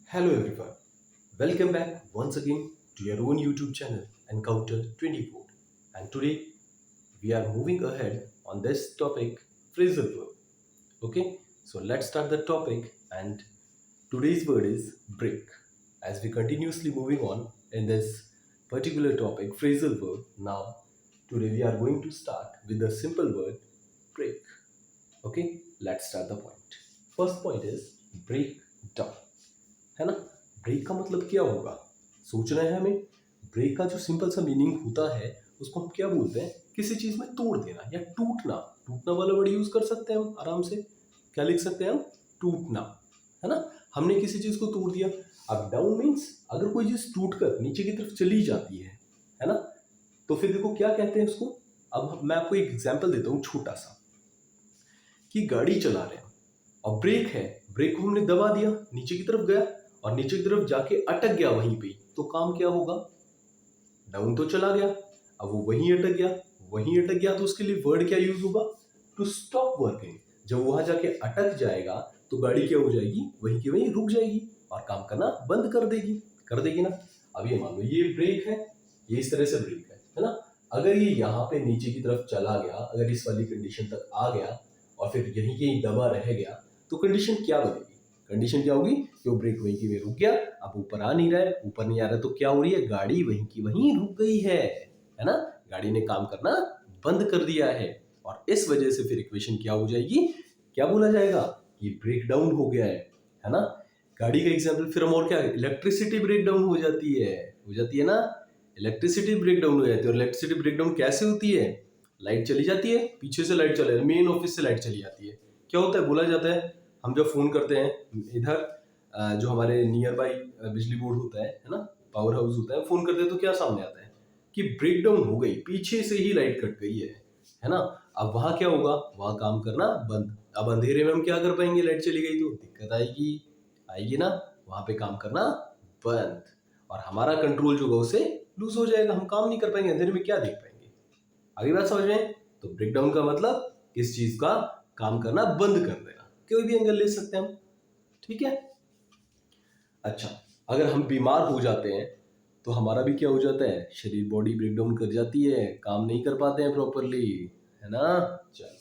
Hello everyone, welcome back once again to your own YouTube channel Encounter 24. And today we are moving ahead on this topic phrasal verb. Okay, so let's start the topic and today's word is break. As we continuously moving on in this particular topic phrasal verb, now today we are going to start with the simple word break. Okay, let's start the point. First point is break down. है ना। Break का मतलब क्या होगा, सोचना है हमें। Break का जो सिंपल सा मीनिंग होता है उसको हम क्या बोलते हैं, किसी चीज में तोड़ देना या टूटना। टूटना वाला वर्ड यूज कर सकते हैं हम आराम से। क्या लिख सकते हैं हम, टूटना, है ना। हमने किसी चीज को तोड़ दिया। अब डाउन मीन्स अगर कोई चीज टूट कर नीचे की तरफ चली जाती है ना, तो फिर देखो क्या कहते हैं उसको। अब मैं आपको एक एग्जाम्पल देता हूँ छोटा सा, कि गाड़ी चला रहे हैं और ब्रेक है, ब्रेक को हमने दबा दिया, नीचे की तरफ गया और नीचे की तरफ जाके अटक गया वहीं पे, तो काम क्या होगा, डाउन तो चला गया। अब वो वहीं अटक गया, वहीं अटक गया तो उसके लिए वर्ड क्या यूज होगा, टू स्टॉप वर्किंग। जब वहां जाके अटक जाएगा तो गाड़ी क्या हो जाएगी, वहीं की वहीं रुक जाएगी और काम करना बंद कर देगी ना। अब ये मान लो ये ब्रेक है, ये इस तरह से ब्रेक है ना। अगर ये यहाँ पे नीचे की तरफ चला गया, अगर इस वाली कंडीशन तक आ गया और फिर यहीं कहीं दबा रह गया, तो कंडीशन क्या बनेगी, कंडीशन क्या होगी कि वो ब्रेक वहीं की वहीं रुक गया। अब ऊपर आ नहीं रहा है, ऊपर नहीं आ रहा तो क्या हो रही है, गाड़ी वहीं की वहीं रुक गई है ना। गाड़ी ने काम करना बंद कर दिया है और इस वजह से फिर इक्वेशन क्या हो जाएगी, क्या बोला जाएगा, ये ब्रेक डाउन हो गया है ना। गाड़ी का एग्जाम्पल फिर हम और क्या, इलेक्ट्रिसिटी ब्रेक डाउन हो जाती है ना। इलेक्ट्रिसिटी ब्रेक डाउन हो जाती है। और इलेक्ट्रिसिटी ब्रेक डाउन कैसे होती है, लाइट चली जाती है, पीछे से लाइट चले, मेन ऑफिस से लाइट चली जाती है। क्या होता है, बोला जाता है, हम जब फोन करते हैं इधर जो हमारे नियर बाई बिजली बोर्ड होता है ना, पावर हाउस होता है, फोन करते हैं तो क्या सामने आता है कि ब्रेक डाउन हो गई, पीछे से ही लाइट कट गई है ना। अब वहां क्या होगा, वहां काम करना बंद। अब अंधेरे में हम क्या कर पाएंगे, लाइट चली गई तो दिक्कत आएगी, आएगी ना। वहां पे काम करना बंद और हमारा कंट्रोल जो होगा उसे लूज हो जाएगा, हम काम नहीं कर पाएंगे, अंधेरे में क्या देख पाएंगे। आगे बात समझ में। तो ब्रेक डाउन का मतलब किस चीज का काम करना बंद कर देना, कोई भी एंगल ले सकते हैं हम, ठीक है। अच्छा, अगर हम बीमार हो जाते हैं तो हमारा भी क्या हो जाता है, शरीर बॉडी ब्रेक डाउन कर जाती है, काम नहीं कर पाते हैं प्रॉपरली, है ना। चल,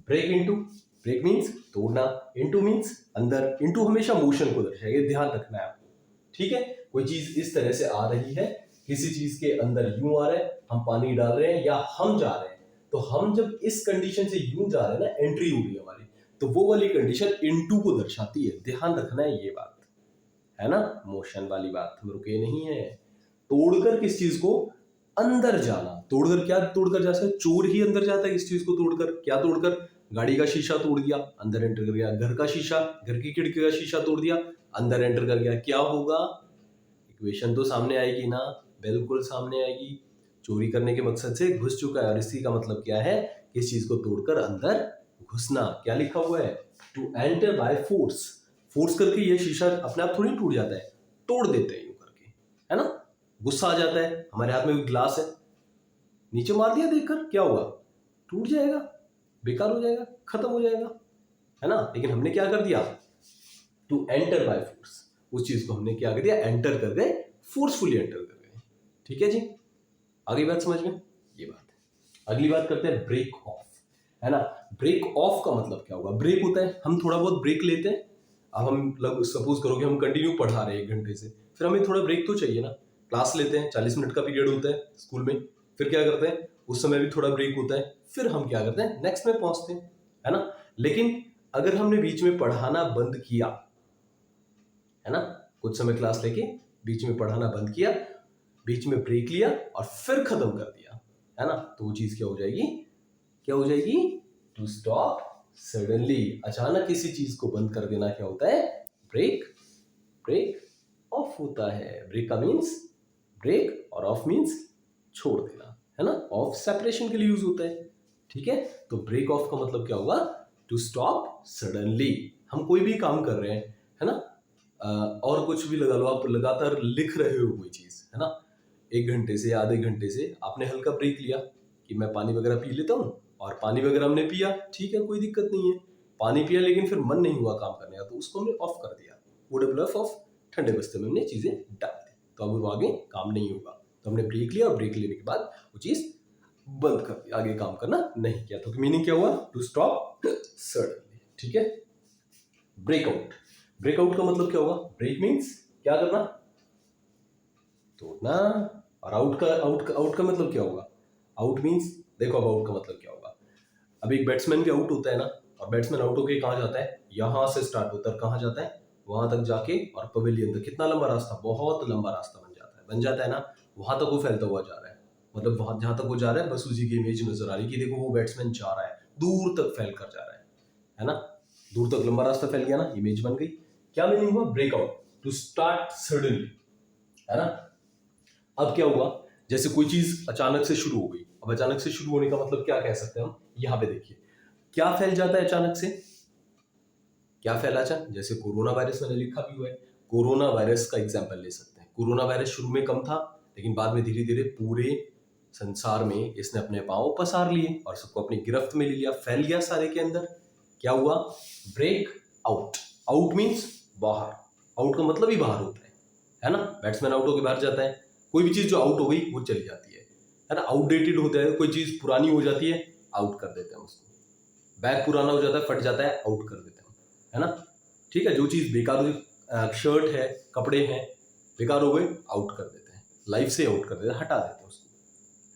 ब्रेक इनटू, ब्रेक मींस तोड़ना, इनटू मींस अंदर, इनटू हमेशा मोशन को दर्शाएगा, ध्यान रखना है आपको, ठीक है। कोई चीज इस तरह से आ रही है, किसी चीज के अंदर यूं आ रहा है, हम पानी डाल रहे हैं या हम जा रहे हैं, तो हम जब इस कंडीशन से यूं जा रहे हैं ना, एंट्री हो रही है हमारी, तो वो वाली कंडीशन इनटू को दर्शाती है, ध्यान रखना है ये बात, है ना। मोशन वाली बात, हम रुके नहीं है। तोड़कर किस चीज को, अंदर जाना। तोड़कर क्या तोड़कर जा सकते, चोर ही अंदर जाता है इस चीज को तोड़कर। क्या तोड़कर, गाड़ी का शीशा तोड़ दिया, अंदर एंटर कर गया। घर का शीशा, घर की खिड़की का शीशा तोड़ दिया, अंदर एंटर कर गया। क्या होगा, इक्वेशन तो सामने आएगी ना, बिल्कुल सामने आएगी। चोरी करने के मकसद से घुस चुका है और इसी का मतलब क्या है, इस चीज को तोड़कर अंदर घुसना। क्या लिखा हुआ है, to enter by force. Force करके ये शीशा अपने आप थोड़ी टूट जाता है, तोड़ देते हैं यूं करके, है ना। गुस्सा आ जाता है, हमारे हाथ में कोई ग्लास है, नीचे मार दिया देखकर, क्या होगा, टूट जाएगा, बेकार हो जाएगा, खत्म हो जाएगा, है ना। लेकिन हमने क्या कर दिया, टू एंटर बाय फोर्स, उस चीज को हमने क्या कर दिया, एंटर कर गए, फोर्सफुली एंटर कर गए, ठीक है जी। आगे बात समझ में, ये बात है। अगली बात करते हैं ब्रेक ऑफ, है ना। ब्रेक ऑफ का मतलब क्या होगा, ब्रेक होता है हम थोड़ा बहुत ब्रेक लेते हैं। अब हम सपोज करो कि हम कंटिन्यू पढ़ा रहे हैं 1 घंटे से, फिर हमें थोड़ा ब्रेक तो चाहिए ना। क्लास लेते हैं, 40 मिनट का पीरियड होता है स्कूल में, फिर क्या करते हैं, उस समय भी थोड़ा ब्रेक होता है, फिर हम क्या करते हैं, नेक्स्ट में पहुंचते हैं, है ना। लेकिन अगर हमने बीच में पढ़ाना बंद किया, है ना, कुछ समय क्लास लेके बीच में पढ़ाना बंद किया, बीच में ब्रेक लिया और फिर खत्म कर दिया, है ना, तो वो चीज क्या हो जाएगी, क्या हो जाएगी, टू स्टॉप सडनली। अचानक किसी चीज को बंद कर देना क्या होता है, ब्रेक, ब्रेक ऑफ होता है। ब्रेक का मीन्स ब्रेक और ऑफ मीन्स छोड़ देना, है ना। ऑफ सेपरेशन के लिए यूज होता है, ठीक है। तो ब्रेक ऑफ का मतलब क्या होगा, टू स्टॉप सडनली। हम कोई भी काम कर रहे हैं, है ना, और कुछ भी लगा लो, आप लगातार लिख रहे हो कोई चीज, है ना, 1 घंटे से आधे घंटे से आपने हल्का ब्रेक लिया कि मैं पानी वगैरह पी लेता हूँ, और पानी वगैरह हमने पिया, ठीक है, कोई दिक्कत नहीं है, पानी पिया, लेकिन फिर मन नहीं हुआ काम करने का, तो उसको हमने ऑफ कर दिया, वो डब्ल्यू ऑफ ठंडे बस्ते में हमने चीज़ें डाल दी, तो अब वो आगे काम नहीं होगा। तो हमने ब्रेक लिया और ब्रेक लेने के बाद वो चीज़ बंद कर दी, आगे काम करना नहीं किया। तो मीनिंग क्या हुआ? To stop suddenly. ठीक है। ब्रेकआउट, ब्रेकआउट का मतलब क्या होगा? ब्रेक मीन्स क्या करना? तोड़ना। और आउट का मतलब क्या होगा? आउट मीन्स, देखो अब आउट का मतलब क्या होगा। अब एक बैट्समैन भी आउट होता है ना, और बैट्समैन आउट होके कहाँ जाता है? यहां से स्टार्ट होता है, कहाँ जाता है? वहां तक जाके और पवेलियन तक। कितना लंबा रास्ता? बहुत लंबा रास्ता बन जाता है ना। वहां तक वो फैलता हुआ जा रहा है, मतलब वहां जहां तक वो जा रहा है बस उसी की इमेज नजर आ रही है कि देखो वो बैट्समैन जा रहा है, दूर तक फैल कर जा रहा है ना। दूर तक लंबा रास्ता फैल गया ना, इमेज बन गई। क्या मीनिंग हुआ? ब्रेकआउट, टू स्टार्ट सडनली, है ना। अब क्या हुआ? जैसे कोई चीज अचानक से शुरू हो गई। अब अचानक से शुरू होने का मतलब क्या कह सकते हैं हम? यहाँ पे देखिए, क्या फैल जाता है अचानक से? क्या फैला अचानक? जैसे कोरोना वायरस मैंने लिखा भी हुआ है, कोरोना वायरस का एग्जाम्पल ले सकते हैं। कोरोना वायरस शुरू में कम था, लेकिन बाद में धीरे धीरे पूरे संसार में इसने अपने पांव पसार लिए और सबको अपनी गिरफ्त में ले लिया, फैल गया सारे के अंदर। क्या हुआ? Break out. आउट मीन्स बाहर। आउट का मतलब ही बाहर होता है ना। बैट्समैन आउट होकर बाहर जाता है। कोई भी चीज जो आउट हो गई वो चली जाती है ना। आउटडेटेड होता है, कोई चीज पुरानी हो जाती है, आउट कर देते हैं उसको। बैग पुराना हो जाता है, फट जाता है, आउट कर देते हैं, है ना। ठीक है। जो चीज बेकार, शर्ट है, कपड़े हैं, बेकार हो गए, आउट कर देते हैं, लाइफ से आउट कर देते हैं, हटा देते हैं उसको,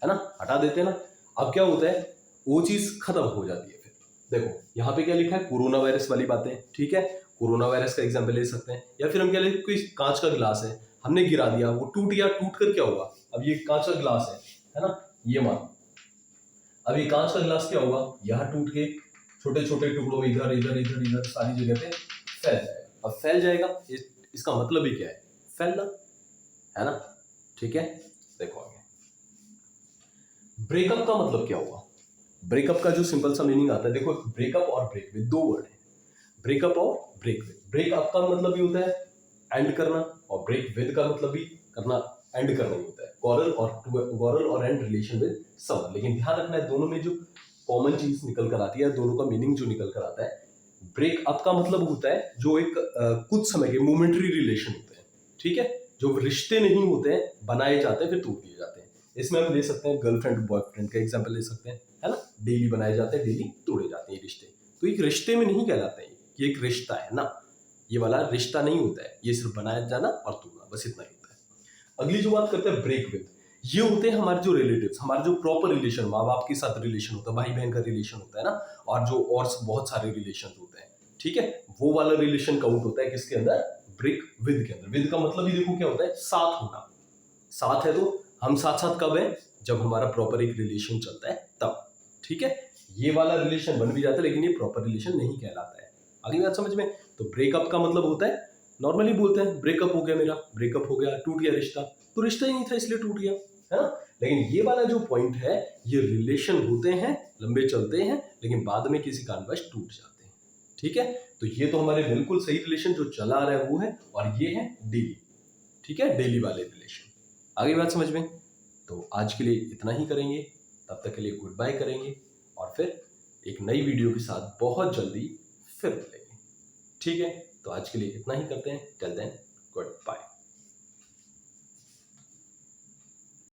है ना, हटा देते हैं ना। अब क्या होता है? वो चीज खत्म हो जाती है। फिर देखो यहाँ पे क्या लिखा है? कोरोना वायरस वाली बातें। ठीक है। कोरोना वायरस का एग्जाम्पल ले सकते हैं, या फिर हम क्या लेते, कोई कांच का गिलास है, हमने गिरा दिया, वो टूट गया, टूट कर क्या हुआ? अब ये कांच का गिलास है ना, ये मान, अब ये कांच का गिलास क्या होगा? यहाँ टूट के छोटे छोटे टुकड़ों में इधर इधर इधर इधर सारी जगह पे फैल जाएगा। अब फैल जाएगा, इसका मतलब ही क्या है? फैलना, है ना। ठीक है। देखो आगे, ब्रेकअप का मतलब क्या हुआ? ब्रेकअप का जो सिंपल सा मीनिंग आता है, देखो ब्रेकअप और ब्रेक विद दो वर्ड है। ब्रेकअप और ब्रेक विद। ब्रेकअप का मतलब भी होता है एंड करना, और ब्रेक विद का मतलब भी करना, एंड करना ही होता है। क्वारल और एंड रिलेशन विद समवन। लेकिन ध्यान रखना है, दोनों में जो कॉमन चीज निकल कर आती है, दोनों का मीनिंग जो निकल कर आता है, ब्रेकअप का मतलब होता है जो एक कुछ समय के मोमेंटरी रिलेशन होते हैं। ठीक है। जो रिश्ते नहीं होते हैं, बनाए जाते हैं फिर तोड़ दिए जाते हैं। इसमें हम ले सकते हैं गर्लफ्रेंड बॉयफ्रेंड का एग्जाम्पल ले सकते हैं, है ना। डेली बनाए जाते हैं, डेली तोड़े जाते हैं ये रिश्ते। तो एक रिश्ते में नहीं कहलाते हैं, ये एक रिश्ता है ना, ये वाला रिश्ता नहीं होता है, ये सिर्फ बनाया जाना और तोड़ना, बस इतना ही होता है। अगली जो बात करते हैं ब्रेक विद, ये होते हैं हमारे जो रिलेटिव्स, हमारे जो प्रॉपर रिलेशन, माँ बाप के साथ रिलेशन होता है, भाई बहन का रिलेशन होता है ना, और जो और बहुत सारे रिलेशन होते हैं। ठीक है। वो वाला रिलेशन काउंट होता है किसके अंदर? ब्रेक विद के अंदर। विद का मतलब ही देखो क्या होता है? साथ होना। साथ है तो हम साथ साथ कब है? जब हमारा प्रॉपर एक रिलेशन चलता है तब। ठीक है। ये वाला रिलेशन बन भी जाता है, लेकिन ये प्रॉपर रिलेशन नहीं कहलाता है। अगली बात समझ में? तो ब्रेकअप का मतलब होता है, नॉर्मली बोलते हैं ब्रेकअप हो गया मेरा, ब्रेकअप हो गया, टूट गया रिश्ता, तो रिश्ता ही नहीं था इसलिए टूट गया, है ना। लेकिन ये वाला जो पॉइंट है, ये रिलेशन होते हैं, लंबे चलते हैं, लेकिन बाद में किसी कारणवश टूट जाते हैं। ठीक है। तो ये तो हमारे बिल्कुल सही रिलेशन जो चला आ रहा है वो है, और ये है डेली। ठीक है, डेली वाले रिलेशन। आगे बात समझ में? तो आज के लिए इतना ही करेंगे, तब तक के लिए गुड बाय करेंगे, और फिर एक नई वीडियो के साथ बहुत जल्दी फिर मिलेंगे। ठीक है। तो आज के लिए इतना ही करते हैं। Till then, good bye.